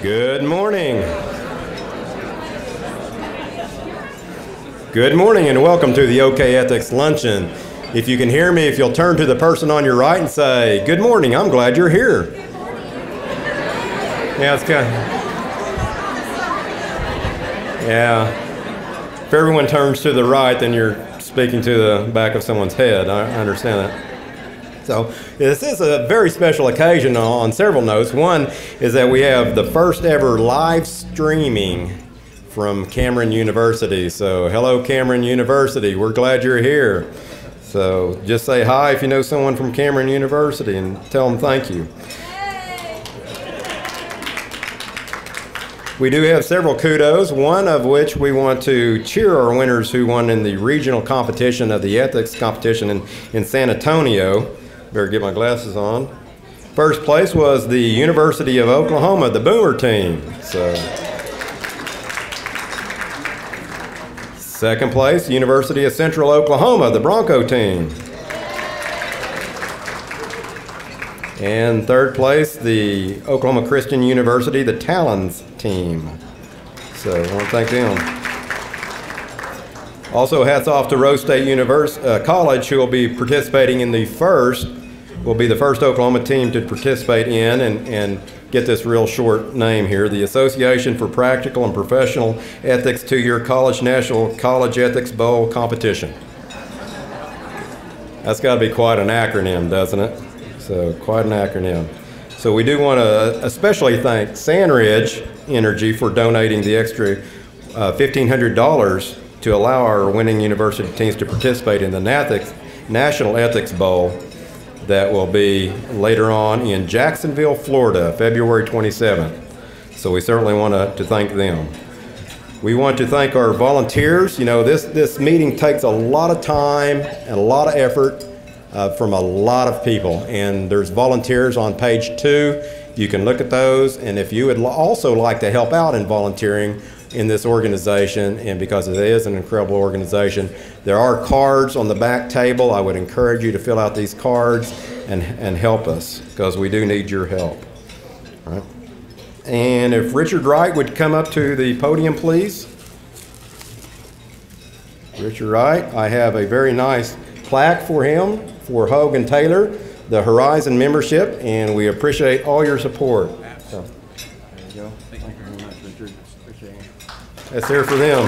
Good morning. Good morning and welcome to the OK Ethics Luncheon. If you can hear me, if you'll turn to the person on your right and say, "Good morning, I'm glad you're here." Yeah, it's kind of, yeah. If everyone turns to the right, then you're speaking to the back of someone's head. I understand that. So this is a very special occasion on several notes. One is that we have the first ever live streaming from Cameron University. So hello, Cameron University. We're glad you're here. So just say hi if you know someone from Cameron University and tell them thank you. We do have several kudos, one of which we want to cheer our winners who won in the regional competition of the ethics competition in San Antonio. Better get my glasses on. First place was the University of Oklahoma, the Boomer team. So, second place, University of Central Oklahoma, the Bronco team. And third place, the Oklahoma Christian University, the Talons team. So I want to thank them. Also, hats off to Rose State College, who will be participating in the first Oklahoma team to participate in and get this real short name here, the Association for Practical and Professional Ethics 2-Year College National College Ethics Bowl Competition. That's got to be quite an acronym, doesn't it? So, quite an acronym. So we do want to especially thank Sandridge Energy for donating the extra $1,500 to allow our winning university teams to participate in the National Ethics Bowl that will be later on in Jacksonville, Florida, February 27th. So we certainly want to thank them. We want to thank our volunteers. You know, this meeting takes a lot of time and a lot of effort from a lot of people. And there's volunteers on page 2. You can look at those. And if you would also like to help out in volunteering in this organization, and because it is an incredible organization, there are cards on the back table. I would encourage you to fill out these cards and help us, because we do need your help. All right. And if Richard Wright would come up to the podium, please. Richard Wright, I have a very nice plaque for him, for Hogue and Taylor, the Horizon membership, and we appreciate all your support. So, there you go. Thank you very much, Richard. Appreciate it. That's there for them.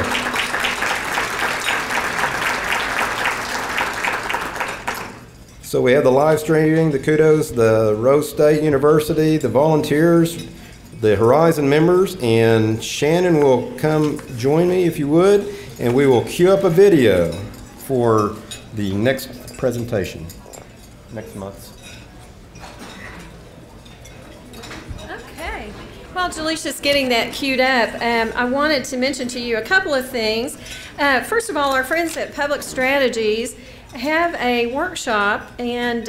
So we have the live streaming, the kudos, the Rose State University, the volunteers, the Horizon members, and Shannon will come join me if you would, and we will queue up a video for the next presentation, next month. Okay. While Jaleesha's getting that queued up, I wanted to mention to you a couple of things. First of all, our friends at Public Strategies have a workshop, and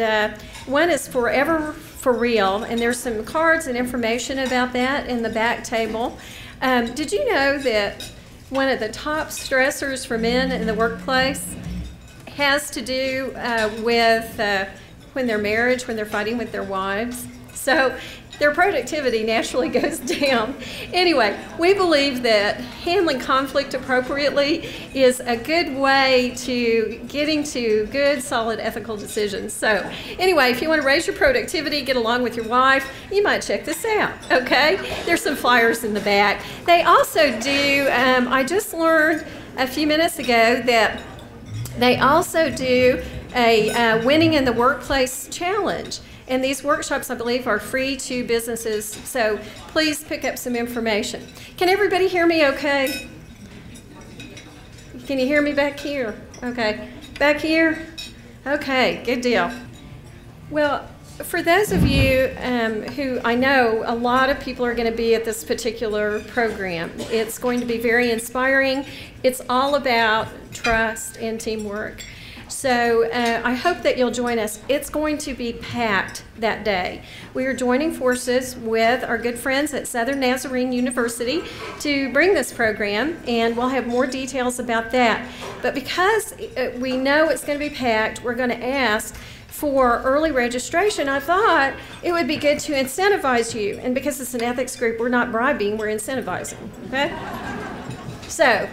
one is Forever for Real, and there's some cards and information about that in the back table. Did you know that one of the top stressors for men in the workplace has to do with when they're fighting with their wives? So their productivity naturally goes down. Anyway, we believe that handling conflict appropriately is a good way to getting to good, solid, ethical decisions. So anyway, if you want to raise your productivity, get along with your wife, you might check this out, okay? There's some flyers in the back. They also do, I just learned a few minutes ago that they also do a Winning in the Workplace challenge. And these workshops, I believe, are free to businesses, so please pick up some information. Can everybody hear me okay? Can you hear me back here? Okay. Back here? Okay, good deal. Well, for those of you who I know, a lot of people are going to be at this particular program. It's going to be very inspiring. It's all about trust and teamwork. So I hope that you'll join us. It's going to be packed that day. We are joining forces with our good friends at Southern Nazarene University to bring this program, and we'll have more details about that. But because we know it's going to be packed, we're going to ask for early registration, I thought it would be good to incentivize you. And because it's an ethics group, we're not bribing, we're incentivizing, okay? So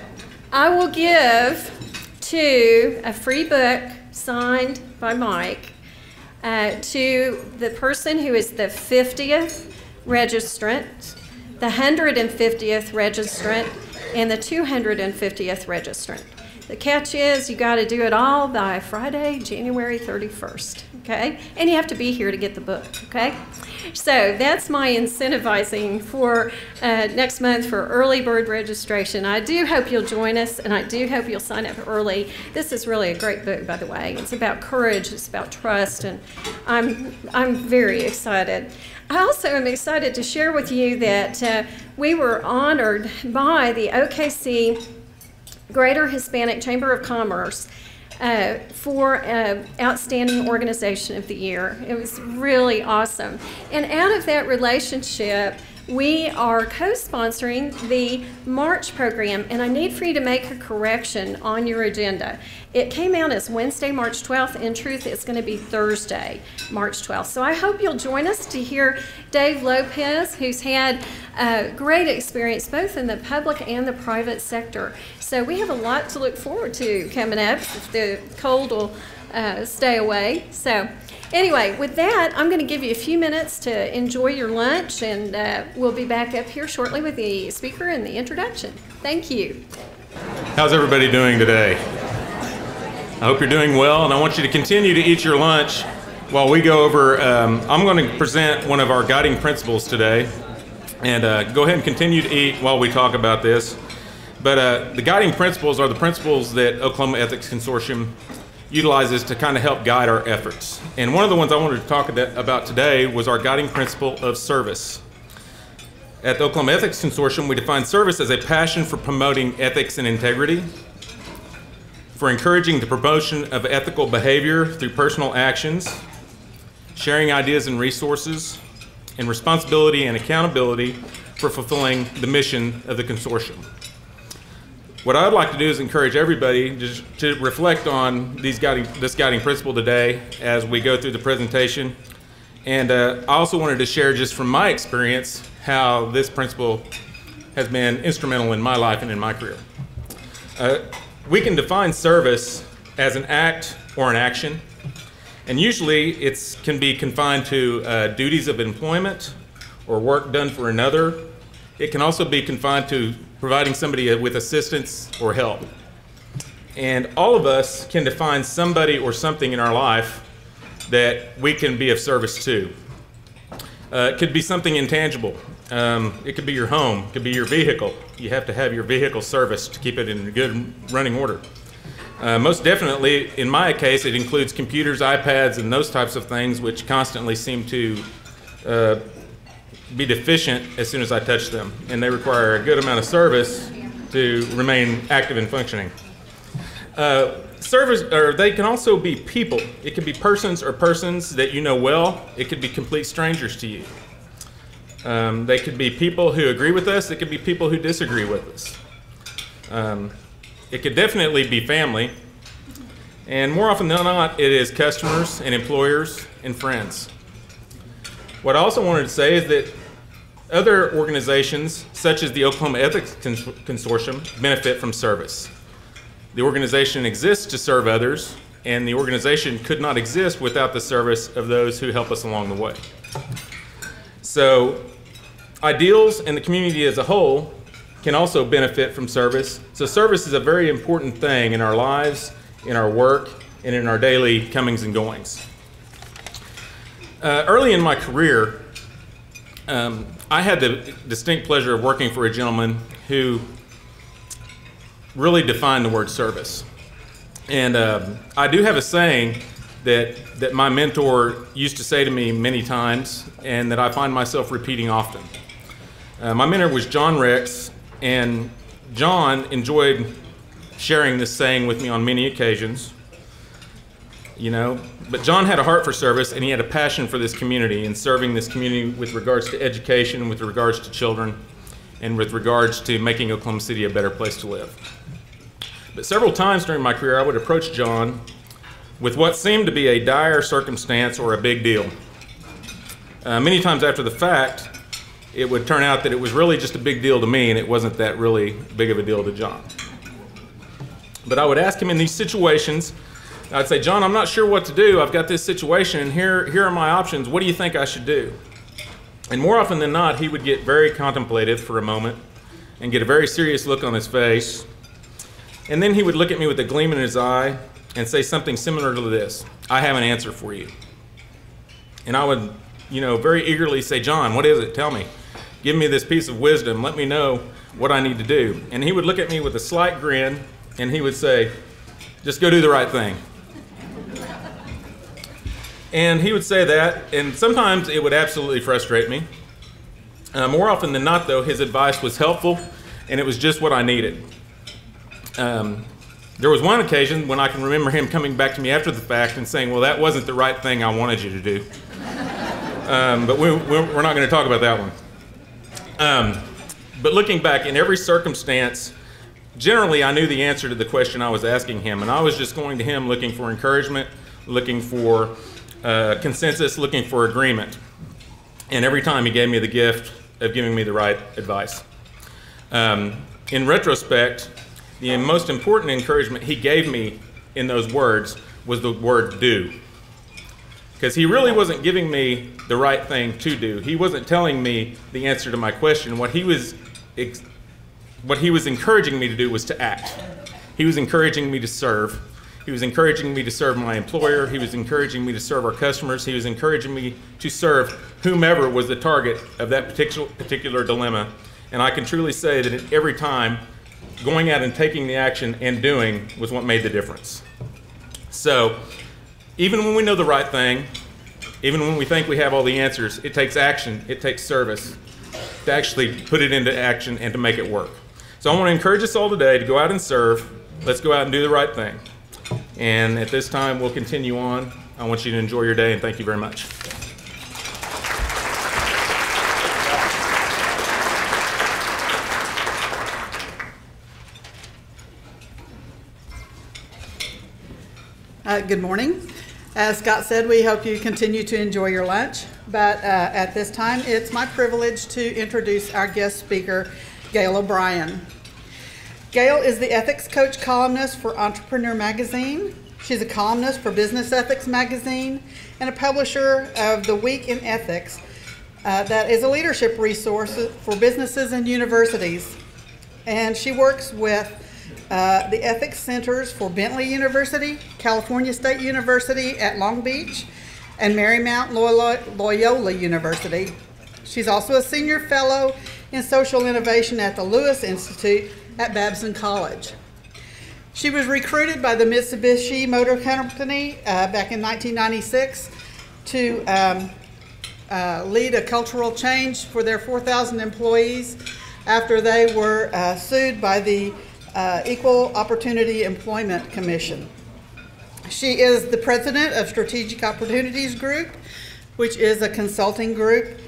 I will give to a free book signed by Mike to the person who is the 50th registrant, the 150th registrant, and the 250th registrant. The catch is you got to do it all by Friday, January 31st, okay? And you have to be here to get the book, okay? So that's my incentivizing for next month for early bird registration. I do hope you'll join us, and I do hope you'll sign up early. This is really a great book, by the way. It's about courage, it's about trust, and I'm very excited. I also am excited to share with you that we were honored by the OKC Greater Hispanic Chamber of Commerce for Outstanding Organization of the Year. It was really awesome. And out of that relationship, we are co-sponsoring the March program, and I need for you to make a correction on your agenda. It came out as Wednesday, March 12th. In truth, it's going to be Thursday, March 12th. So I hope you'll join us to hear Dave Lopez, who's had great experience both in the public and the private sector. So we have a lot to look forward to coming up if the cold will stay away. So anyway, with that, I'm going to give you a few minutes to enjoy your lunch, and we'll be back up here shortly with the speaker and the introduction. Thank you. How's everybody doing today? I hope you're doing well, and I want you to continue to eat your lunch while we go over. I'm going to present one of our guiding principles today, and go ahead and continue to eat while we talk about this. But the guiding principles are the principles that Oklahoma Ethics Consortium utilizes to kind of help guide our efforts. And one of the ones I wanted to talk about today was our guiding principle of service. At the Oklahoma Ethics Consortium, we define service as a passion for promoting ethics and integrity, for encouraging the promotion of ethical behavior through personal actions, sharing ideas and resources, and responsibility and accountability for fulfilling the mission of the consortium. What I'd like to do is encourage everybody to reflect on this guiding principle today as we go through the presentation. And I also wanted to share just from my experience how this principle has been instrumental in my life and in my career. We can define service as an act or an action, and usually it can be confined to duties of employment or work done for another. It can also be confined to providing somebody with assistance or help. And all of us can define somebody or something in our life that we can be of service to. It could be something intangible. It could be your home, it could be your vehicle. You have to have your vehicle serviced to keep it in good running order. Most definitely, in my case, it includes computers, iPads, and those types of things which constantly seem to be deficient as soon as I touch them, and they require a good amount of service to remain active and functioning. They can also be people. It could be persons or persons that you know well. It could be complete strangers to you. They could be people who agree with us. It could be people who disagree with us. It could definitely be family, and more often than not, it is customers and employers and friends. What I also wanted to say is that other organizations, such as the Oklahoma Ethics Consortium, benefit from service. The organization exists to serve others, and the organization could not exist without the service of those who help us along the way. So, ideals and the community as a whole can also benefit from service. So service is a very important thing in our lives, in our work, and in our daily comings and goings. Early in my career, I had the distinct pleasure of working for a gentleman who really defined the word service. And I do have a saying that my mentor used to say to me many times, and that I find myself repeating often. My mentor was John Rex, and John enjoyed sharing this saying with me on many occasions. But John had a heart for service, and he had a passion for this community and serving this community with regards to education, with regards to children, and with regards to making Oklahoma City a better place to live. But several times during my career, I would approach John with what seemed to be a dire circumstance or a big deal. Many times after the fact, it would turn out that it was really just a big deal to me and it wasn't that really big of a deal to John. But I would ask him in these situations, I'd say, John, I'm not sure what to do. I've got this situation and here are my options. What do you think I should do? And more often than not, he would get very contemplative for a moment and get a very serious look on his face. And then he would look at me with a gleam in his eye and say something similar to this: I have an answer for you. And I would, very eagerly say, John, what is it? Tell me. Give me this piece of wisdom. Let me know what I need to do. And he would look at me with a slight grin and he would say, just go do the right thing. And he would say that, and sometimes it would absolutely frustrate me. More often than not, though, his advice was helpful, and it was just what I needed. There was one occasion when I can remember him coming back to me after the fact and saying, well, that wasn't the right thing I wanted you to do. But we're not going to talk about that one. But looking back, in every circumstance, generally I knew the answer to the question I was asking him, and I was just going to him looking for encouragement, looking for consensus, looking for agreement. And every time he gave me the gift of giving me the right advice. In retrospect, the most important encouragement he gave me in those words was the word do. Because he really wasn't giving me the right thing to do. He wasn't telling me the answer to my question. What he was encouraging me to do was to act. He was encouraging me to serve. He was encouraging me to serve my employer. He was encouraging me to serve our customers. He was encouraging me to serve whomever was the target of that particular dilemma. And I can truly say that every time, going out and taking the action and doing was what made the difference. So, even when we know the right thing, even when we think we have all the answers, it takes action, it takes service to actually put it into action and to make it work. So I want to encourage us all today to go out and serve. Let's go out and do the right thing. And at this time, we'll continue on. I want you to enjoy your day, and thank you very much. Good morning. As Scott said, we hope you continue to enjoy your lunch. But at this time, it's my privilege to introduce our guest speaker, Gael O'Brien. Gail is the ethics coach columnist for Entrepreneur Magazine. She's a columnist for Business Ethics Magazine and a publisher of The Week in Ethics that is a leadership resource for businesses and universities. And she works with the Ethics Centers for Bentley University, California State University at Long Beach, and Marymount Loyola University. She's also a senior fellow in social innovation at the Lewis Institute at Babson College. She was recruited by the Mitsubishi Motor Company back in 1996 to lead a cultural change for their 4,000 employees after they were sued by the Equal Opportunity Employment Commission. She is the president of Strategic Opportunities Group, which is a consulting group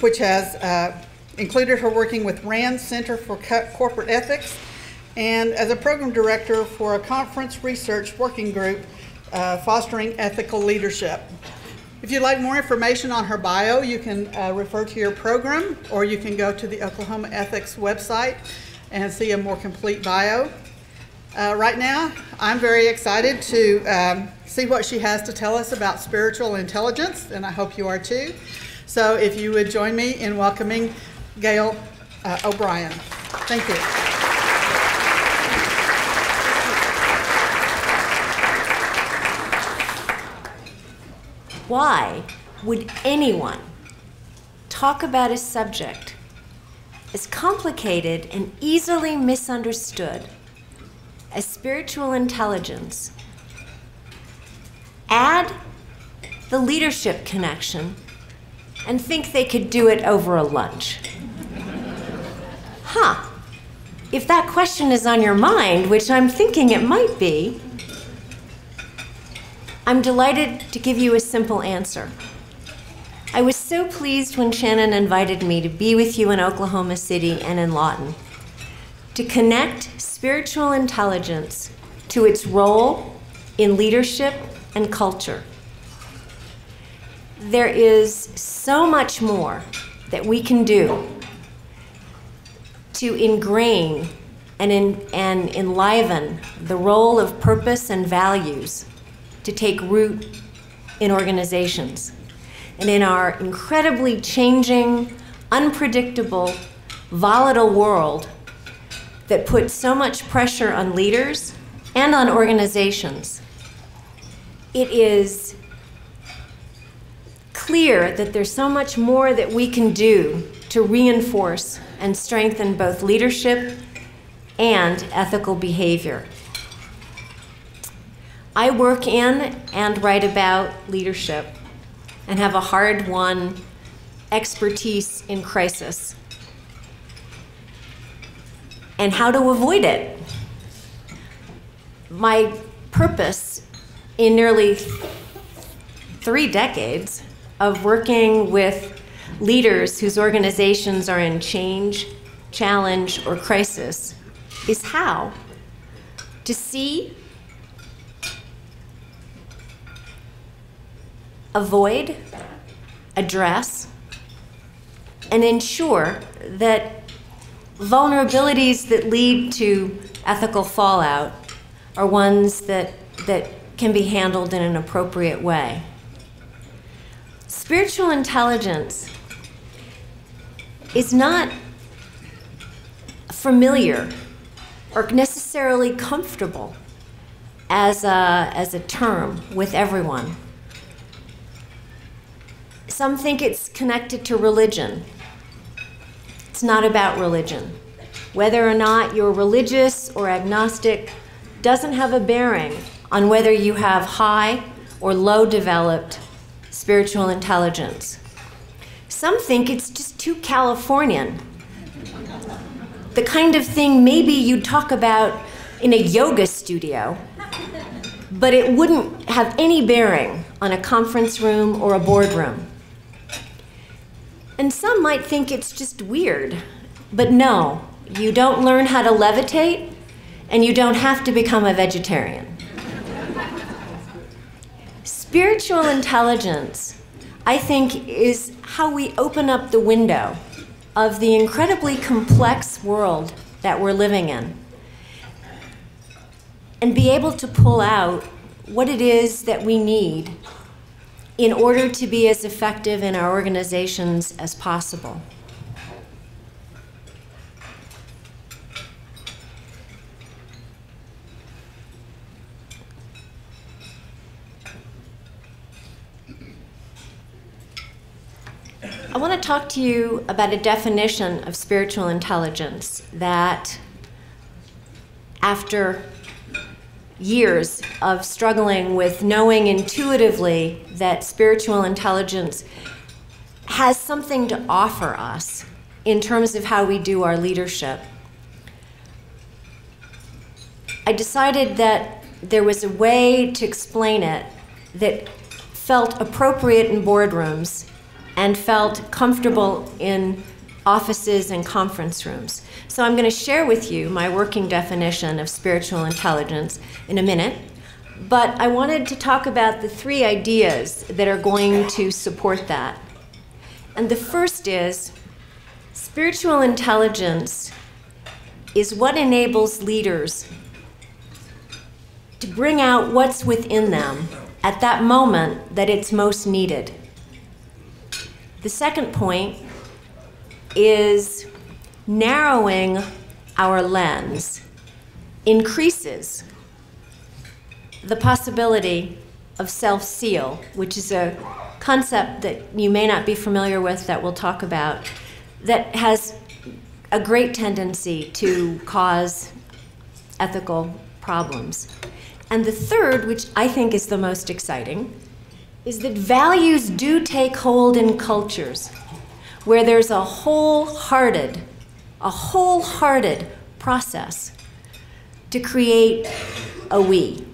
which has included her working with RAND Center for Corporate Ethics, and as a program director for a conference research working group fostering ethical leadership. If you'd like more information on her bio, you can refer to your program, or you can go to the Oklahoma Ethics website and see a more complete bio. Right now, I'm very excited to see what she has to tell us about spiritual intelligence, and I hope you are too. So if you would join me in welcoming Gael O'Brien. Thank you. Why would anyone talk about a subject as complicated and easily misunderstood as spiritual intelligence, add the leadership connection, and think they could do it over a lunch? If that question is on your mind, which I'm thinking it might be, I'm delighted to give you a simple answer. I was so pleased when Shannon invited me to be with you in Oklahoma City and in Lawton, to connect spiritual intelligence to its role in leadership and culture. There is so much more that we can do to ingrain and enliven the role of purpose and values to take root in organizations. And in our incredibly changing, unpredictable, volatile world that puts so much pressure on leaders and on organizations, it is clear that there's so much more that we can do to reinforce and strengthen both leadership and ethical behavior. I work in and write about leadership and have a hard-won expertise in crisis and how to avoid it. My purpose in nearly 3 decades of working with leaders whose organizations are in change, challenge, or crisis is how to see, avoid, address, and ensure that vulnerabilities that lead to ethical fallout are ones that can be handled in an appropriate way. Spiritual intelligence is not familiar or necessarily comfortable as a term with everyone. Some think it's connected to religion. It's not about religion. Whether or not you're religious or agnostic doesn't have a bearing on whether you have high or low developed spiritual intelligence. Some think it's just too Californian. The kind of thing maybe you'd talk about in a yoga studio, but it wouldn't have any bearing on a conference room or a boardroom. And some might think it's just weird, but no, you don't learn how to levitate, and you don't have to become a vegetarian. Spiritual intelligence, I think, is how we open up the window of the incredibly complex world that we're living in and be able to pull out what it is that we need in order to be as effective in our organizations as possible. I want to talk to you about a definition of spiritual intelligence that, after years of struggling with knowing intuitively that spiritual intelligence has something to offer us in terms of how we do our leadership, I decided that there was a way to explain it that felt appropriate in boardrooms and felt comfortable in offices and conference rooms. So I'm going to share with you my working definition of spiritual intelligence in a minute, but I wanted to talk about the 3 ideas that are going to support that. And the first is, spiritual intelligence is what enables leaders to bring out what's within them at that moment that it's most needed. The second point is narrowing our lens increases the possibility of self-seal, which is a concept that you may not be familiar with that we'll talk about, that has a great tendency to cause ethical problems. And the third, which I think is the most exciting, is that values do take hold in cultures where there's a wholehearted process to create a we.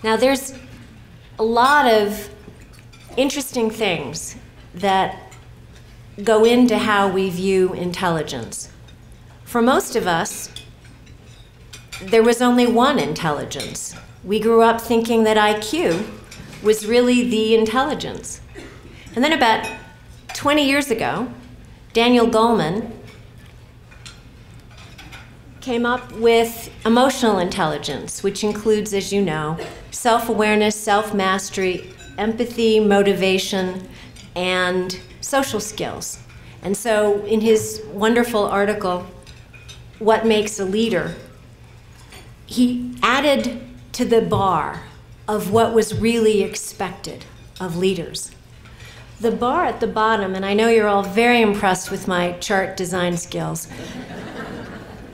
Now, there's a lot of interesting things that go into how we view intelligence. For most of us, there was only one intelligence. We grew up thinking that IQ was really the intelligence. And then about 20 years ago, Daniel Goleman came up with emotional intelligence, which includes, as you know, self-awareness, self-mastery, empathy, motivation, and social skills. And so in his wonderful article, What Makes a Leader, he added to the bar of what was really expected of leaders. The bar at the bottom, and I know you're all very impressed with my chart design skills,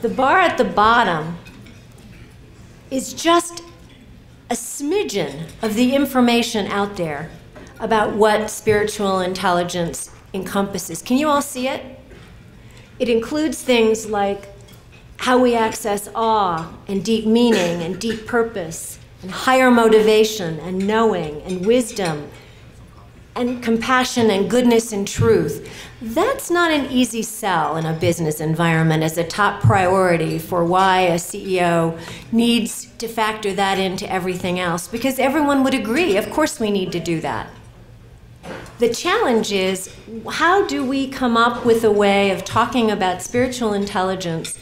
the bar at the bottom is just a smidgen of the information out there about what spiritual intelligence encompasses. Can you all see it? It includes things like how we access awe and deep meaning and deep purpose and higher motivation and knowing and wisdom and compassion and goodness and truth. That's not an easy sell in a business environment as a top priority for why a CEO needs to factor that into everything else, because everyone would agree, of course we need to do that. The challenge is, how do we come up with a way of talking about spiritual intelligence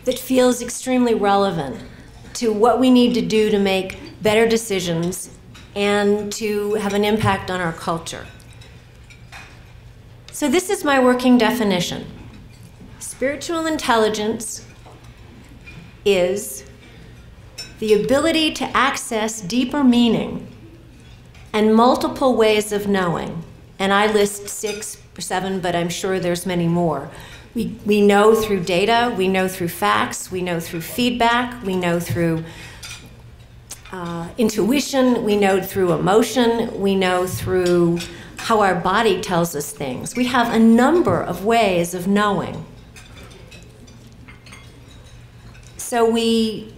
that feels extremely relevant to what we need to do to make better decisions and to have an impact on our culture? So this is my working definition. Spiritual intelligence is the ability to access deeper meaning and multiple ways of knowing. And I list 6 or 7, but I'm sure there's many more. We know through data, we know through facts, we know through feedback, we know through intuition, we know through emotion, we know through how our body tells us things. We have a number of ways of knowing. So we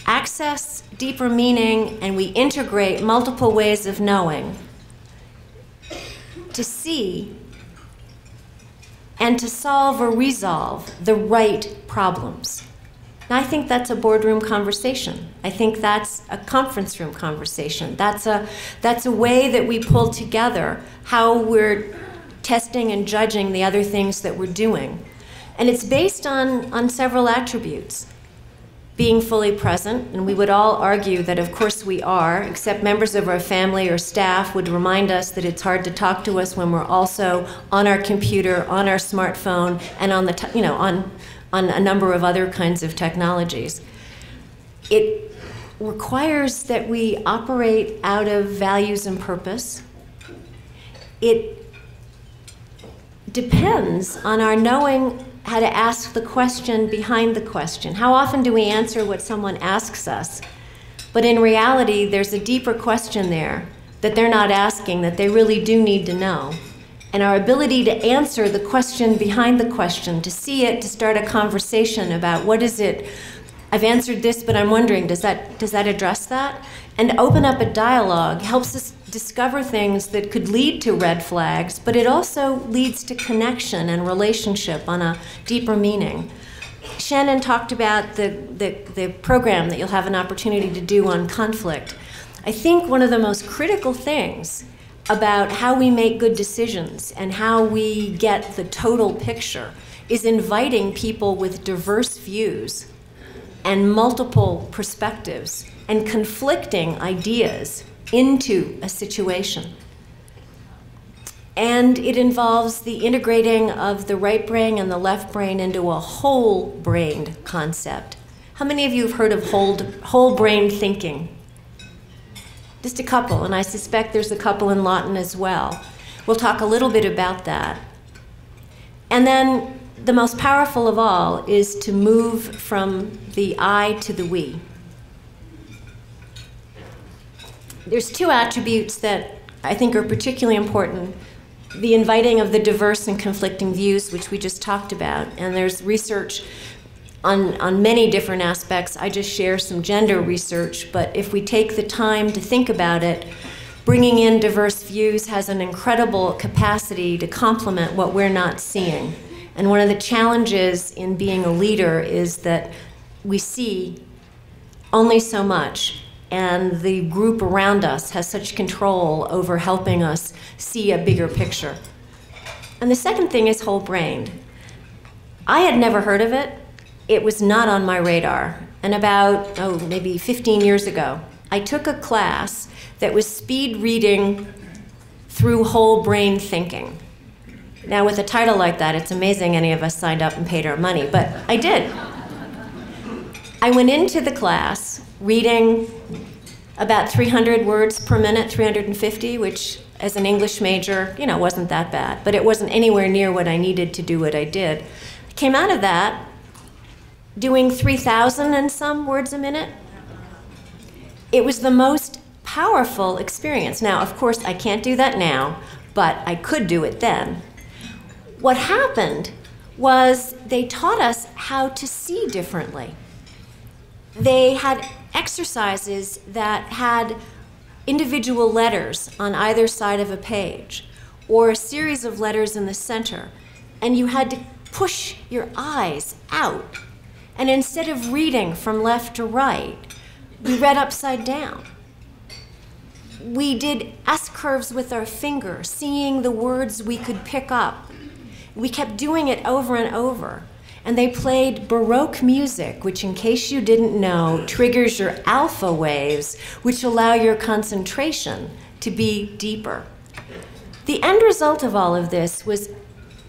access deeper meaning and we integrate multiple ways of knowing to see and to solve or resolve the right problems. And I think that's a boardroom conversation. I think that's a conference room conversation. That's a way that we pull together how we're testing and judging the other things that we're doing. And it's based on several attributes. Being fully present, and we would all argue that of course we are, except members of our family or staff would remind us that it's hard to talk to us when we're also on our computer, on our smartphone, and on the on a number of other kinds of technologies. It requires that we operate out of values and purpose. It depends on our knowing how to ask the question behind the question. How often do we answer what someone asks us? But in reality, there's a deeper question there that they're not asking that they really do need to know. And our ability to answer the question behind the question, to see it, to start a conversation about what is it, I've answered this, but I'm wondering, does that address that? And open up a dialogue helps us discover things that could lead to red flags, but it also leads to connection and relationship on a deeper meaning. Shannon talked about the program that you'll have an opportunity to do on conflict. I think one of the most critical things about how we make good decisions and how we get the total picture is inviting people with diverse views and multiple perspectives and conflicting ideas into a situation. And it involves the integrating of the right brain and the left brain into a whole-brained concept. How many of you have heard of whole-brain thinking? Just a couple, and I suspect there's a couple in Lawton as well. We'll talk a little bit about that. And then the most powerful of all is to move from the I to the we. There's 2 attributes that I think are particularly important. The inviting of the diverse and conflicting views, which we just talked about, and there's research on many different aspects. I just share some gender research, but if we take the time to think about it, bringing in diverse views has an incredible capacity to complement what we're not seeing. And one of the challenges in being a leader is that we see only so much. And the group around us has such control over helping us see a bigger picture. And the second thing is whole-brained. I had never heard of it. It was not on my radar. And about, maybe 15 years ago, I took a class that was speed reading through whole brain thinking. Now, with a title like that, it's amazing any of us signed up and paid our money, but I did. I went into the class reading about 300 words per minute, 350, which as an English major, wasn't that bad, but it wasn't anywhere near what I needed to do what I did. I came out of that doing 3,000 and some words a minute. It was the most powerful experience. Now, of course, I can't do that now, but I could do it then. What happened was they taught us how to see differently. They had exercises that had individual letters on either side of a page, or a series of letters in the center, and you had to push your eyes out. And instead of reading from left to right, we read upside down. We did S-curves with our finger, seeing the words we could pick up. We kept doing it over and over. And they played Baroque music, which, in case you didn't know, triggers your alpha waves, which allow your concentration to be deeper. The end result of all of this was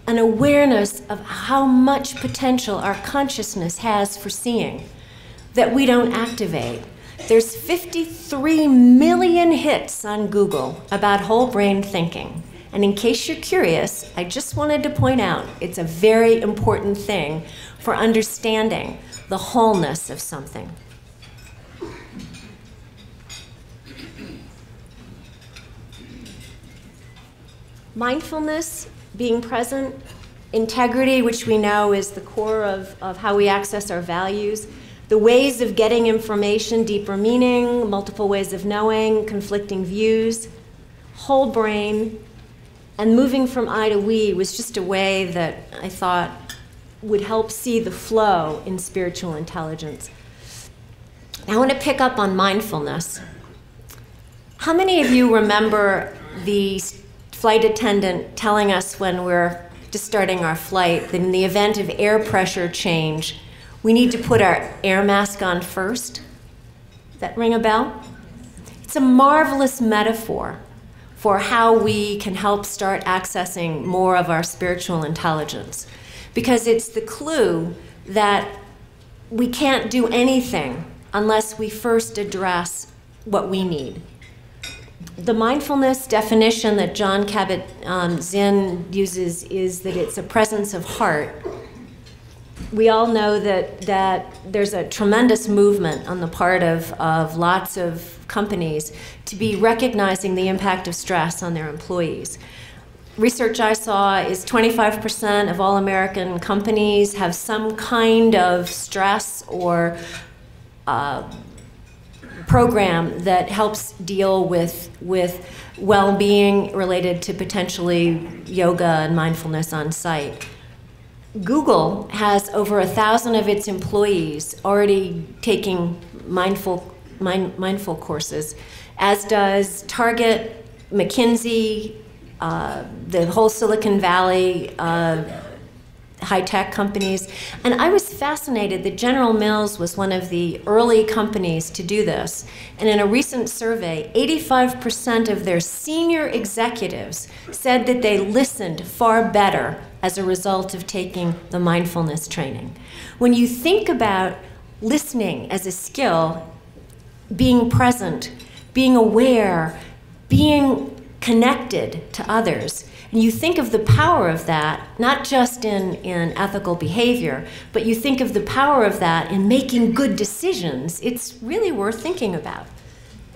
an awareness of how much potential our consciousness has for seeing that we don't activate. There's 53 million hits on Google about whole brain thinking. And in case you're curious, I just wanted to point out it's a very important thing for understanding the wholeness of something. Mindfulness, being present, integrity, which we know is the core of how we access our values, the ways of getting information, deeper meaning, multiple ways of knowing, conflicting views, whole brain, and moving from I to we was just a way that I thought would help see the flow in spiritual intelligence. I want to pick up on mindfulness. How many of you remember the flight attendant telling us when we're just starting our flight that in the event of air pressure change, we need to put our air mask on first? Does that ring a bell? It's a marvelous metaphor for how we can help start accessing more of our spiritual intelligence. Because it's the clue that we can't do anything unless we first address what we need. The mindfulness definition that Jon Kabat-Zinn uses is that it's a presence of heart. We all know that there's a tremendous movement on the part of lots of companies to be recognizing the impact of stress on their employees. Research I saw is 25% of all American companies have some kind of stress or program that helps deal with well-being related to potentially yoga and mindfulness on site. Google has over 1,000 of its employees already taking mindful courses, as does Target, McKinsey, the whole Silicon Valley high-tech companies. And I was fascinated that General Mills was one of the early companies to do this. And in a recent survey, 85% of their senior executives said that they listened far better as a result of taking the mindfulness training. When you think about listening as a skill, being present, being aware, being connected to others, and you think of the power of that, not just in ethical behavior, but you think of the power of that in making good decisions, it's really worth thinking about.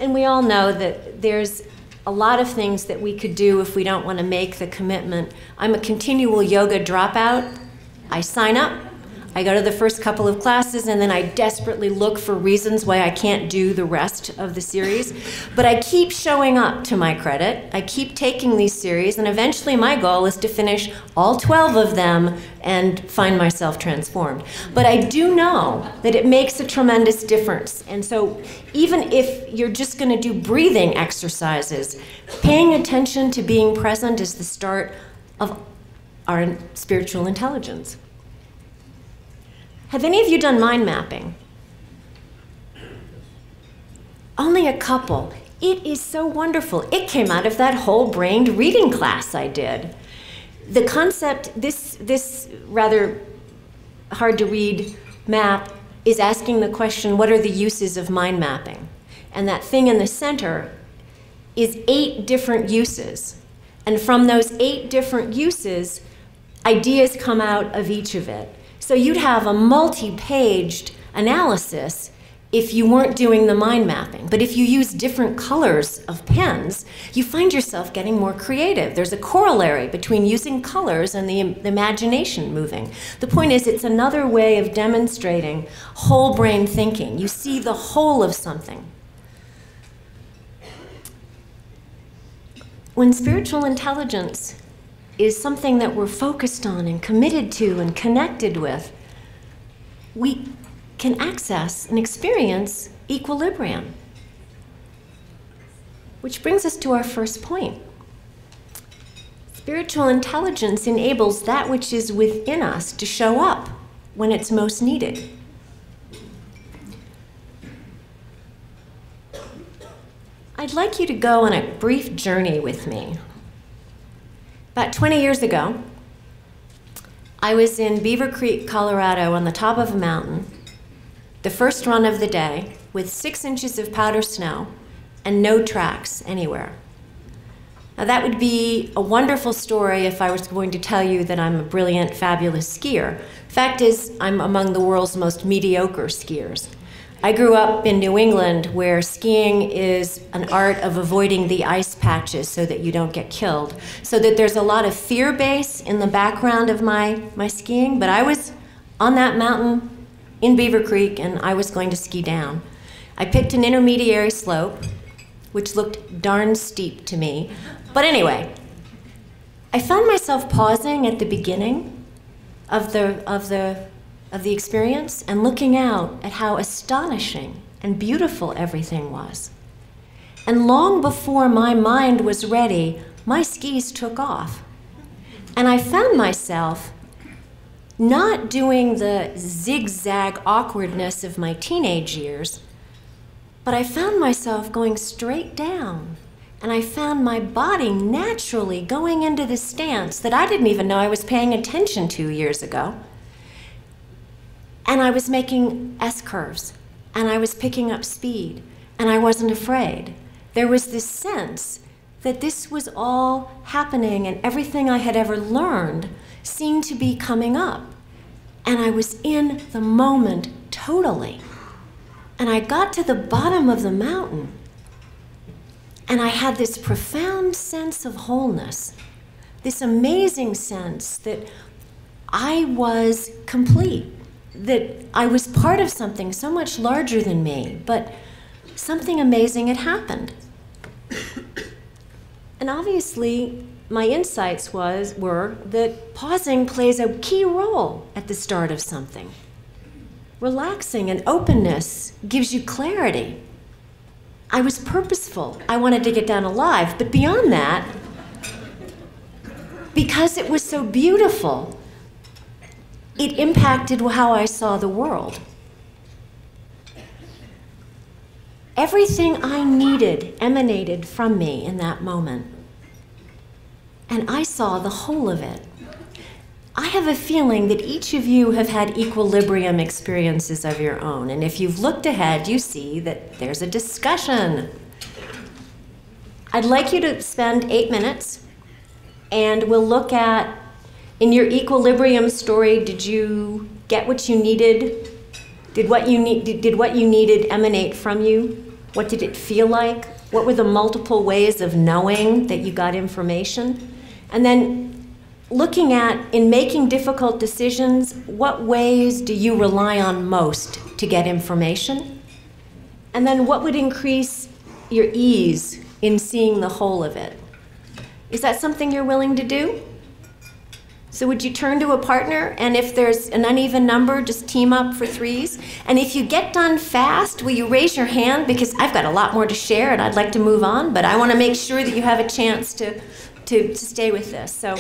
And we all know that there's a lot of things that we could do if we don't want to make the commitment. I'm a continual yoga dropout. I sign up, I go to the first couple of classes, and then I desperately look for reasons why I can't do the rest of the series. But I keep showing up, to my credit. I keep taking these series, and eventually my goal is to finish all 12 of them and find myself transformed. But I do know that it makes a tremendous difference. And so even if you're just going to do breathing exercises, paying attention to being present is the start of our spiritual intelligence. Have any of you done mind mapping? Only a couple. It is so wonderful. It came out of that whole-brained reading class I did. The concept, this rather hard to read map is asking the question, what are the uses of mind mapping? And that thing in the center is 8 different uses. And from those 8 different uses, ideas come out of each of it. So you'd have a multi-paged analysis if you weren't doing the mind mapping. But if you use different colors of pens, you find yourself getting more creative. There's a corollary between using colors and the imagination moving. The point is, it's another way of demonstrating whole brain thinking. You see the whole of something. When spiritual intelligence is something that we're focused on and committed to and connected with, we can access and experience equilibrium. Which brings us to our first point. Spiritual intelligence enables that which is within us to show up when it's most needed. I'd like you to go on a brief journey with me. About 20 years ago, I was in Beaver Creek, Colorado, on the top of a mountain, the first run of the day, with 6 inches of powder snow and no tracks anywhere. Now that would be a wonderful story if I was going to tell you that I'm a brilliant, fabulous skier. Fact is, I'm among the world's most mediocre skiers. I grew up in New England, where skiing is an art of avoiding the ice patches so that you don't get killed. So that there's a lot of fear base in the background of my skiing, but I was on that mountain in Beaver Creek, and I was going to ski down. I picked an intermediary slope, which looked darn steep to me. But anyway, I found myself pausing at the beginning of the experience and looking out at how astonishing and beautiful everything was. And long before my mind was ready, my skis took off. And I found myself not doing the zigzag awkwardness of my teenage years, but I found myself going straight down. And I found my body naturally going into this stance that I didn't even know I was paying attention to years ago. And I was making S-curves, and I was picking up speed, and I wasn't afraid. There was this sense that this was all happening, and everything I had ever learned seemed to be coming up. And I was in the moment totally. And I got to the bottom of the mountain, and I had this profound sense of wholeness, this amazing sense that I was complete, that I was part of something so much larger than me, but something amazing had happened. And obviously, my insights were that pausing plays a key role at the start of something. Relaxing and openness gives you clarity. I was purposeful. I wanted to get down alive, but beyond that, because it was so beautiful, it impacted how I saw the world. Everything I needed emanated from me in that moment. And I saw the whole of it. I have a feeling that each of you have had equilibrium experiences of your own. And if you've looked ahead, you see that there's a discussion. I'd like you to spend 8 minutes, and we'll look at, in your equilibrium story, did you get what you needed? Did what you needed emanate from you? What did it feel like? What were the multiple ways of knowing that you got information? And then looking at, in making difficult decisions, what ways do you rely on most to get information? And then what would increase your ease in seeing the whole of it? Is that something you're willing to do? So would you turn to a partner, and if there's an uneven number, just team up for threes? And if you get done fast, will you raise your hand? Because I've got a lot more to share and I'd like to move on, but I want to make sure that you have a chance to stay with this. So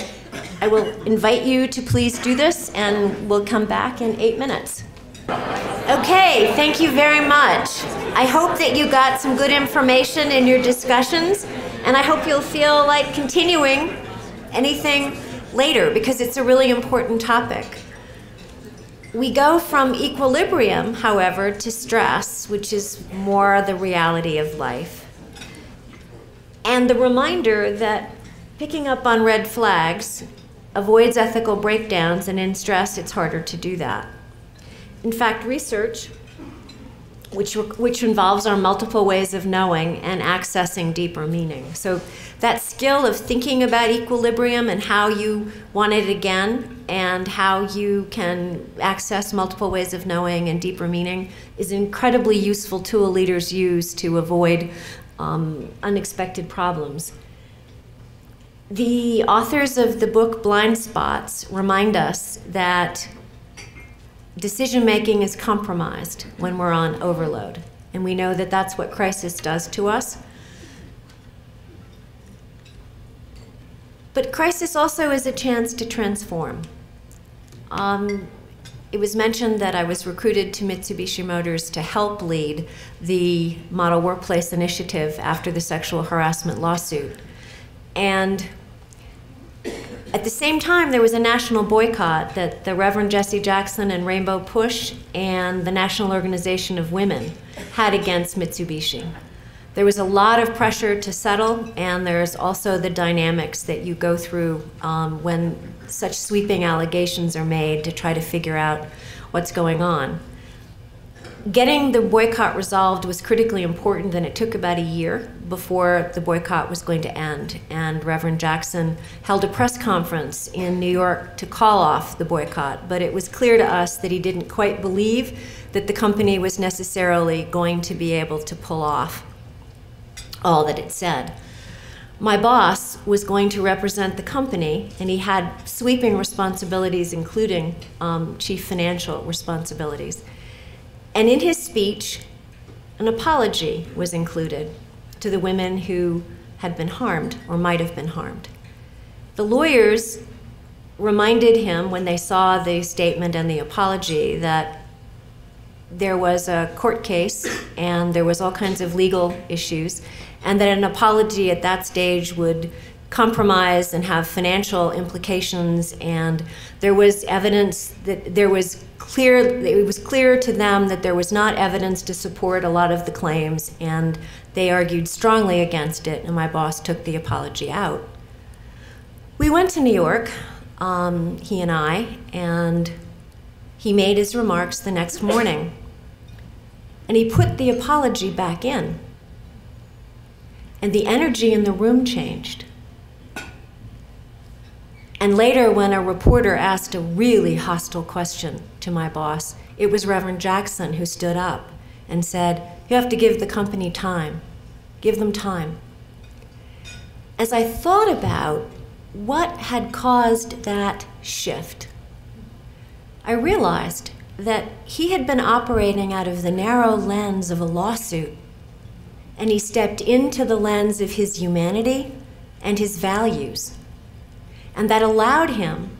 I will invite you to please do this, and we'll come back in 8 minutes. Okay, thank you very much. I hope that you got some good information in your discussions, and I hope you'll feel like continuing anything later, because it's a really important topic. We go from equilibrium, however, to stress, which is more the reality of life. And the reminder that picking up on red flags avoids ethical breakdowns, and in stress, it's harder to do that. In fact, research, which involves our multiple ways of knowing and accessing deeper meaning. So that skill of thinking about equilibrium and how you want it again, and how you can access multiple ways of knowing and deeper meaning, is an incredibly useful tool leaders use to avoid unexpected problems. The authors of the book Blind Spots remind us that decision-making is compromised when we're on overload, and we know that that's what crisis does to us. But crisis also is a chance to transform. It was mentioned that I was recruited to Mitsubishi Motors to help lead the Model Workplace Initiative after the sexual harassment lawsuit. And at the same time, there was a national boycott that the Reverend Jesse Jackson and Rainbow Push and the National Organization of Women had against Mitsubishi. There was a lot of pressure to settle, and there's also the dynamics that you go through when such sweeping allegations are made to try to figure out what's going on. Getting the boycott resolved was critically important, and it took about a year before the boycott was going to end. And Reverend Jackson held a press conference in New York to call off the boycott, but it was clear to us that he didn't quite believe that the company was necessarily going to be able to pull off all that it said. My boss was going to represent the company, and he had sweeping responsibilities, including chief financial responsibilities. And in his speech, an apology was included to the women who had been harmed or might have been harmed. The lawyers reminded him when they saw the statement and the apology that there was a court case and there was all kinds of legal issues, and that an apology at that stage would compromise and have financial implications, and there was evidence that it was clear to them that there was not evidence to support a lot of the claims, and they argued strongly against it, and my boss took the apology out. We went to New York, he and I, and he made his remarks the next morning, and he put the apology back in, and the energy in the room changed. And later, when a reporter asked a really hostile question to my boss, it was Reverend Jackson who stood up and said, "You have to give the company time. Give them time." As I thought about what had caused that shift, I realized that he had been operating out of the narrow lens of a lawsuit, and he stepped into the lens of his humanity and his values. And that allowed him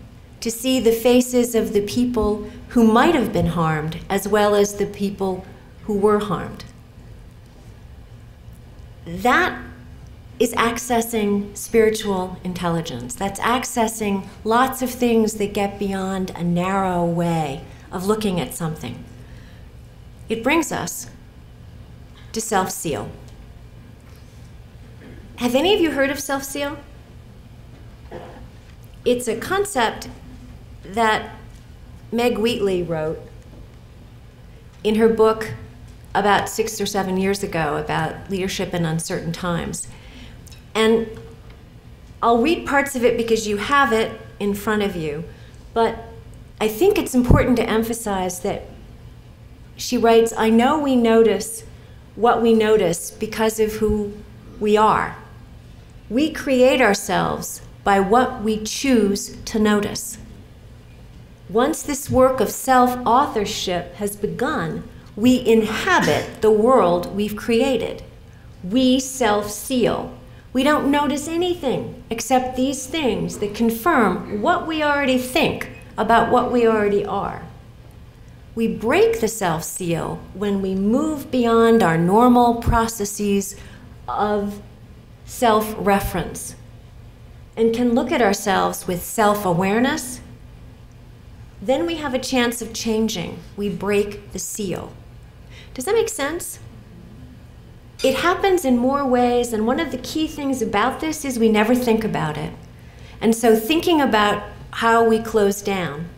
to see the faces of the people who might have been harmed, as well as the people who were harmed. That is accessing spiritual intelligence. That's accessing lots of things that get beyond a narrow way of looking at something. It brings us to self-seal. Have any of you heard of self-seal? It's a concept that Meg Wheatley wrote in her book about 6 or 7 years ago about leadership in uncertain times. And I'll read parts of it because you have it, in front of you, but I think it's important to emphasize that she writes, I know we notice what we notice because of who we are. We create ourselves by what we choose to notice. Once this work of self-authorship has begun, we inhabit the world we've created. We self-seal. We don't notice anything except these things that confirm what we already think about what we already are. We break the self-seal when we move beyond our normal processes of self-reference and can look at ourselves with self-awareness. Then we have a chance of changing. We break the seal. Does that make sense? It happens in more ways, and one of the key things about this is we never think about it. And so thinking about how we close down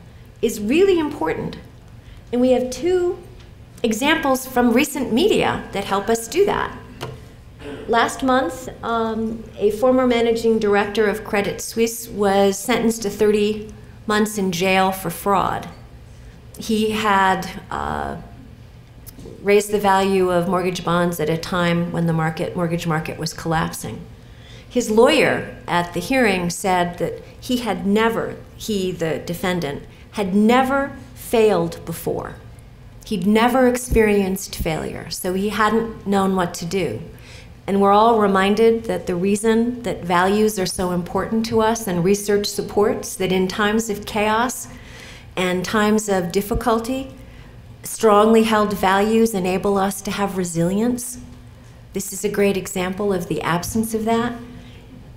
is really important. And we have two examples from recent media that help us do that. Last month, a former managing director of Credit Suisse was sentenced to 30 months in jail for fraud. He had raised the value of mortgage bonds at a time when the mortgage market was collapsing. His lawyer at the hearing said that he, the defendant, had never failed before. He'd never experienced failure, so he hadn't known what to do. And we're all reminded that the reason that values are so important to us, and research supports that in times of chaos and times of difficulty, strongly held values enable us to have resilience. This is a great example of the absence of that.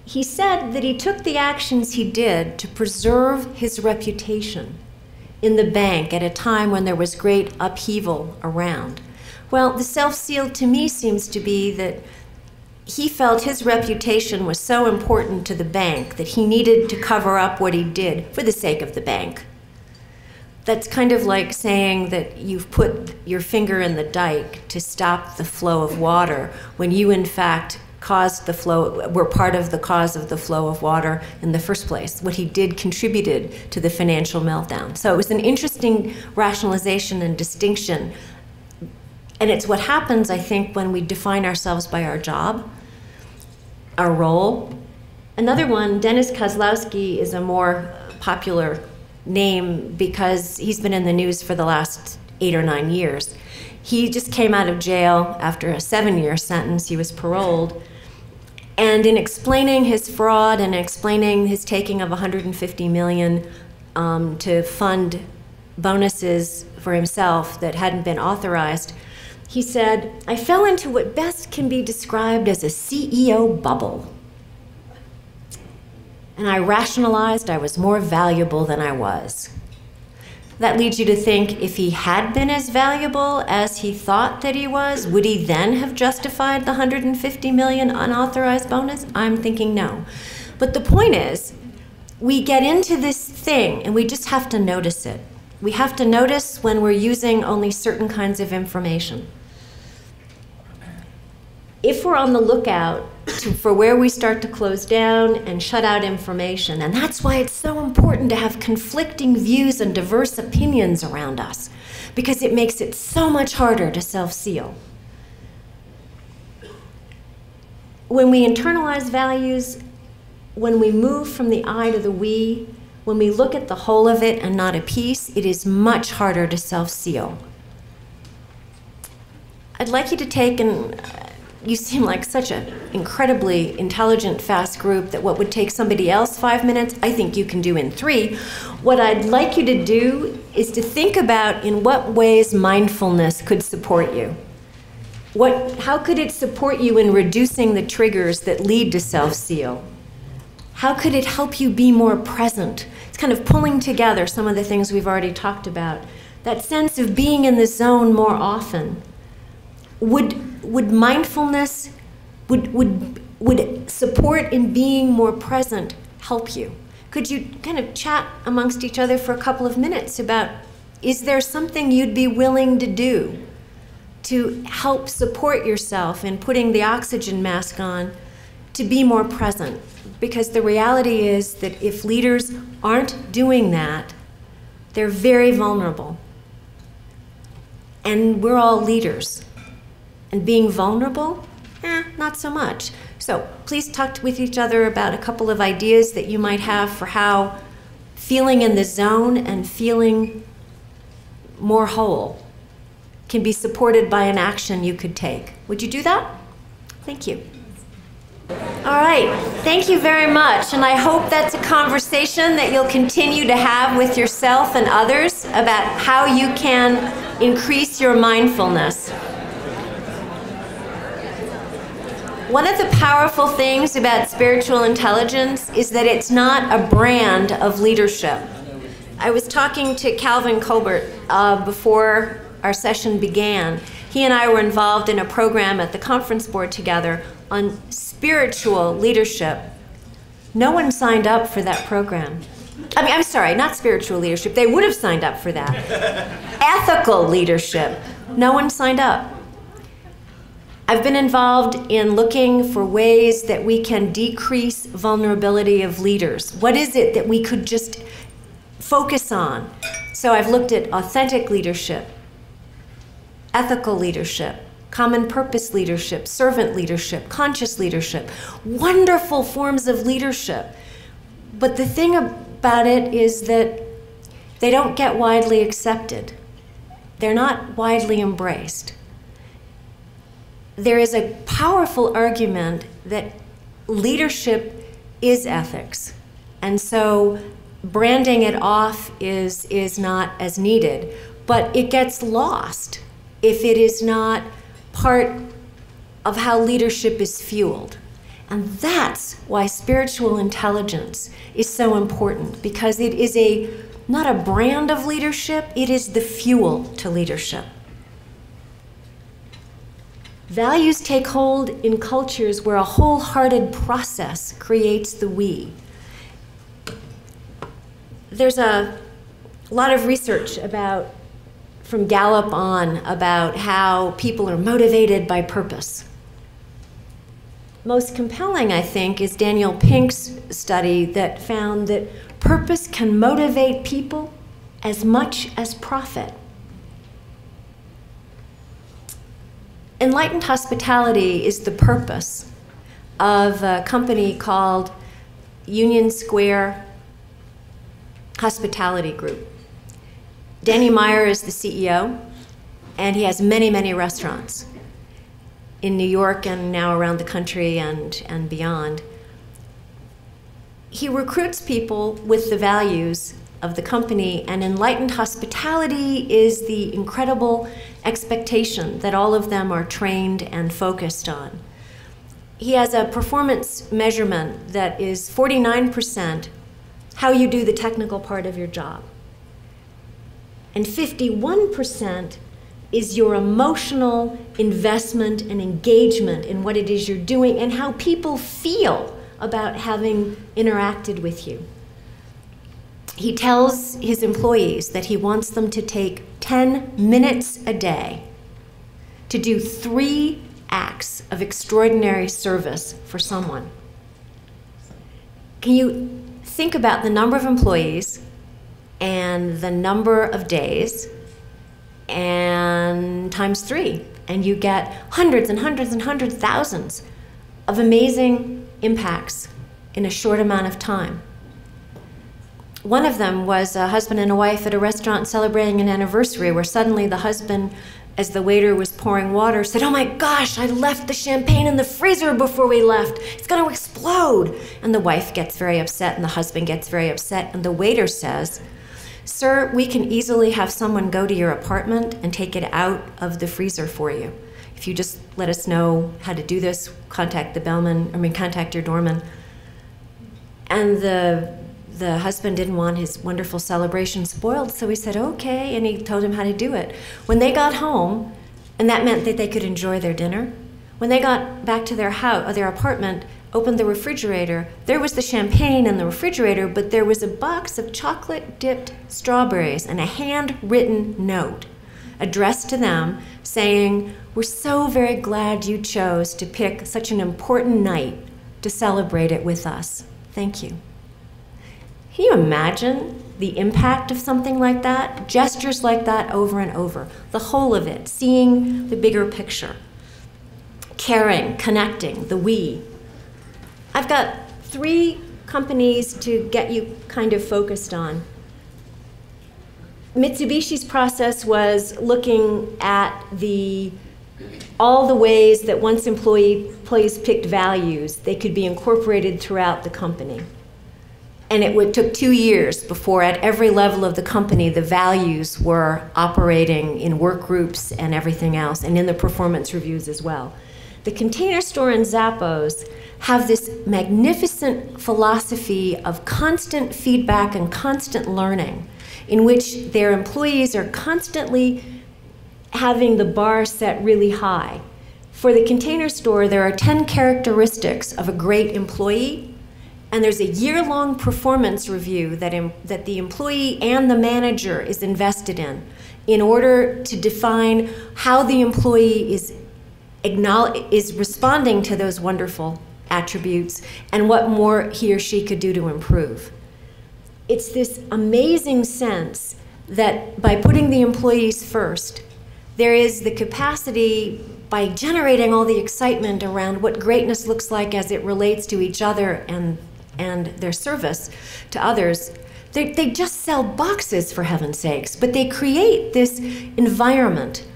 He said that he took the actions he did to preserve his reputation in the bank at a time when there was great upheaval around. Well, the self-seal to me seems to be that he felt his reputation was so important to the bank that he needed to cover up what he did for the sake of the bank. That's kind of like saying that you've put your finger in the dike to stop the flow of water when you, in fact, were part of the cause of the flow of water in the first place. What he did contributed to the financial meltdown. So it was an interesting rationalization and distinction. And it's what happens, I think, when we define ourselves by our job, our role. Another one, Dennis Kozlowski, is a more popular name because he's been in the news for the last 8 or 9 years. He just came out of jail after a 7-year sentence. He was paroled. And in explaining his fraud and explaining his taking of $150 million to fund bonuses for himself that hadn't been authorized, he said, I fell into what best can be described as a CEO bubble. And I rationalized I was more valuable than I was. That leads you to think, if he had been as valuable as he thought that he was, would he then have justified the $150 million unauthorized bonus? I'm thinking no. But the point is, we get into this thing and we just have to notice it. We have to notice when we're using only certain kinds of information. If we're on the lookout for where we start to close down and shut out information, and that's why it's so important to have conflicting views and diverse opinions around us, because it makes it so much harder to self-seal. When we internalize values, when we move from the I to the we, when we look at the whole of it and not a piece, it is much harder to self-seal. I'd like you to take you seem like such an incredibly intelligent, fast group that what would take somebody else 5 minutes, I think you can do in 3. What I'd like you to do is to think about in what ways mindfulness could support you. How could it support you in reducing the triggers that lead to self-seal? How could it help you be more present? It's kind of pulling together some of the things we've already talked about. That sense of being in the zone more often. Would mindfulness, would support in being more present help you? Could you kind of chat amongst each other for a couple of minutes about, is there something you'd be willing to do to help support yourself in putting the oxygen mask on to be more present, because the reality is that if leaders aren't doing that, they're very vulnerable. And we're all leaders. And being vulnerable, not so much. So please talk with each other about a couple of ideas that you might have for how feeling in the zone and feeling more whole can be supported by an action you could take. Would you do that? Thank you. All right, thank you very much, and I hope that's a conversation that you'll continue to have with yourself and others about how you can increase your mindfulness. One of the powerful things about spiritual intelligence is that it's not a brand of leadership. I was talking to Calvin Colbert before our session began. He and I were involved in a program at the conference board together on spiritual leadership. No one signed up for that program. I'm sorry, not spiritual leadership. They would have signed up for that. Ethical leadership. No one signed up. I've been involved in looking for ways that we can decrease vulnerability of leaders. What is it that we could just focus on? So I've looked at authentic leadership, ethical leadership, common purpose leadership, servant leadership, conscious leadership, wonderful forms of leadership. But the thing about it is that they don't get widely accepted. They're not widely embraced. There is a powerful argument that leadership is ethics. And so branding it off is not as needed. But it gets lost if it is not part of how leadership is fueled. And that's why spiritual intelligence is so important, because it is not a brand of leadership, it is the fuel to leadership. Values take hold in cultures where a wholehearted process creates the we. There's a lot of research from Gallup on about how people are motivated by purpose. Most compelling, I think, is Daniel Pink's study that found that purpose can motivate people as much as profit. Enlightened hospitality is the purpose of a company called Union Square Hospitality Group. Danny Meyer is the CEO, and he has many, many restaurants in New York and now around the country and beyond. He recruits people with the values of the company, and enlightened hospitality is the incredible expectation that all of them are trained and focused on. He has a performance measurement that is 49% how you do the technical part of your job. And 51% is your emotional investment and engagement in what it is you're doing and how people feel about having interacted with you. He tells his employees that he wants them to take 10 minutes a day to do 3 acts of extraordinary service for someone. Can you think about the number of employees and the number of days and times 3, and you get hundreds and hundreds and hundreds, thousands of amazing impacts in a short amount of time. One of them was a husband and a wife at a restaurant celebrating an anniversary, where suddenly the husband, as the waiter was pouring water, said, "Oh my gosh, I left the champagne in the freezer before we left. It's going to explode." And the wife gets very upset, and the husband gets very upset, and the waiter says, "Sir, we can easily have someone go to your apartment and take it out of the freezer for you. If you just let us know how to do this, contact your doorman." And the husband didn't want his wonderful celebration spoiled, so he said, "Okay," and he told him how to do it. When they got home, and that meant that they could enjoy their dinner, when they got back to their house, or their apartment, opened the refrigerator, there was the champagne in the refrigerator, but there was a box of chocolate-dipped strawberries and a handwritten note addressed to them saying, "We're so very glad you chose to pick such an important night to celebrate it with us. Thank you. Can you imagine the impact of something like that? Gestures like that over and over. The whole of it, seeing the bigger picture. Caring, connecting, the we. I've got 3 companies to get you kind of focused on. Mitsubishi's process was looking at all the ways that once employees picked values, they could be incorporated throughout the company. And it took 2 years before at every level of the company the values were operating in work groups and everything else, and in the performance reviews as well. The Container Store and Zappos have this magnificent philosophy of constant feedback and constant learning, in which their employees are constantly having the bar set really high. For the Container Store, there are 10 characteristics of a great employee, and there's a year-long performance review that the employee and the manager is invested in order to define how the employee is responding to those wonderful attributes and what more he or she could do to improve. It's this amazing sense that by putting the employees first, there is the capacity, by generating all the excitement around what greatness looks like as it relates to each other and their service to others. They just sell boxes, for heaven's sakes, but they create this environment.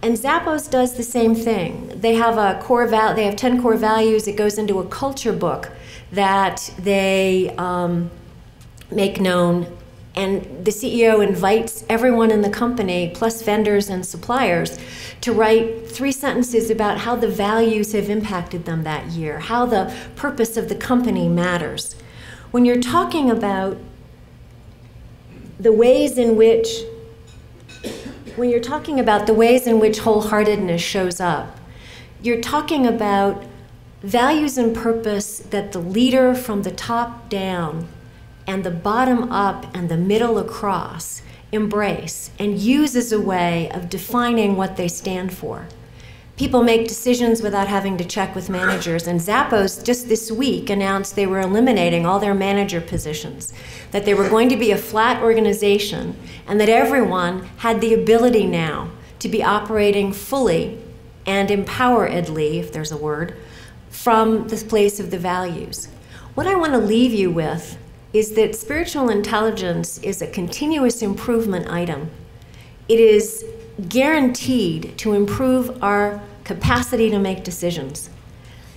And Zappos does the same thing. They have they have 10 core values. It goes into a culture book that they make known, and the CEO invites everyone in the company, plus vendors and suppliers, to write 3 sentences about how the values have impacted them that year, how the purpose of the company matters. When you're talking about the ways in which wholeheartedness shows up, you're talking about values and purpose that the leader from the top down and the bottom up and the middle across embrace and use as a way of defining what they stand for. People make decisions without having to check with managers, and Zappos just this week announced they were eliminating all their manager positions, that they were going to be a flat organization, and that everyone had the ability now to be operating fully and empoweredly, if there's a word, from the place of the values. What I want to leave you with is that spiritual intelligence is a continuous improvement item. It is guaranteed to improve our capacity to make decisions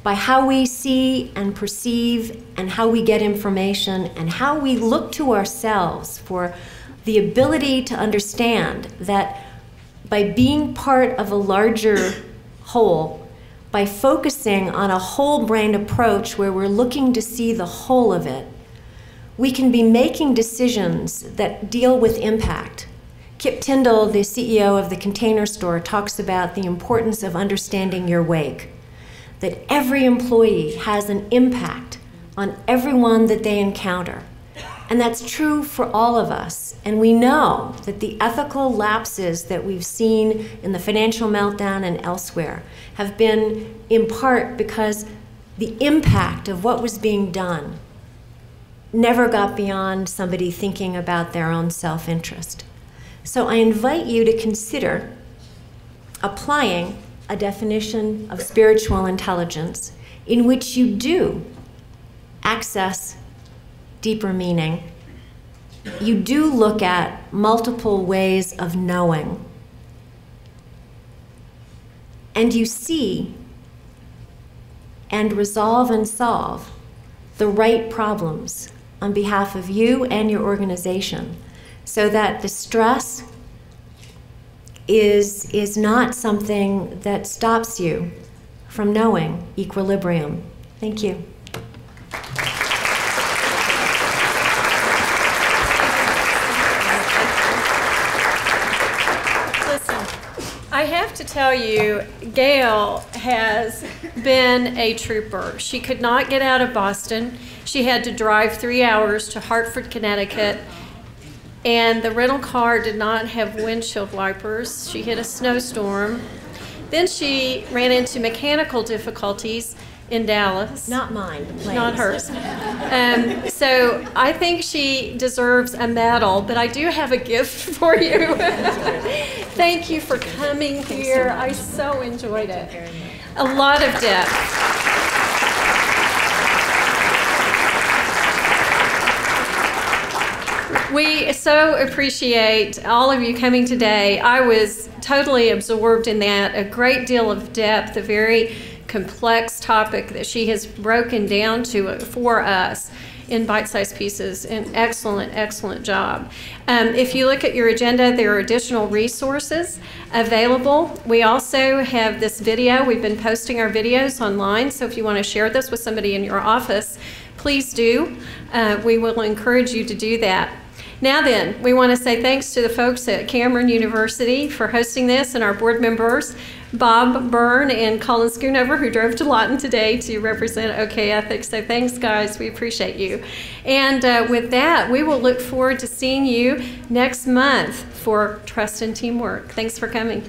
by how we see and perceive and how we get information and how we look to ourselves for the ability to understand that by being part of a larger whole, by focusing on a whole brain approach where we're looking to see the whole of it, we can be making decisions that deal with impact. Kip Tyndall, the CEO of the Container Store, talks about the importance of understanding your wake, that every employee has an impact on everyone that they encounter. And that's true for all of us. And we know that the ethical lapses that we've seen in the financial meltdown and elsewhere have been in part because the impact of what was being done never got beyond somebody thinking about their own self-interest. So I invite you to consider applying a definition of spiritual intelligence in which you do access deeper meaning. You do look at multiple ways of knowing. And you see and resolve and solve the right problems on behalf of you and your organization, so that the stress is not something that stops you from knowing equilibrium. Thank you. I have to tell you, Gail has been a trooper. She could not get out of Boston. She had to drive 3 hours to Hartford, Connecticut, and the rental car did not have windshield wipers. She hit a snowstorm. Then she ran into mechanical difficulties, in Dallas. Not mine, the plane's. Not hers. So I think she deserves a medal, but I do have a gift for you. Thank you for coming here. I so enjoyed it. A lot of depth. We so appreciate all of you coming today. I was totally absorbed in that, a great deal of depth, a very complex topic that she has broken down to for us in bite-sized pieces. An excellent, excellent job. If you look at your agenda, there are additional resources available. We also have this video. We've been posting our videos online, so if you want to share this with somebody in your office, please do. We will encourage you to do that. Now then, we want to say thanks to the folks at Cameron University for hosting this, and our board members, Bob Byrne and Colin Schoonover, who drove to Lawton today to represent OK Ethics. So thanks, guys. We appreciate you. And with that, we will look forward to seeing you next month for Trust and Teamwork. Thanks for coming.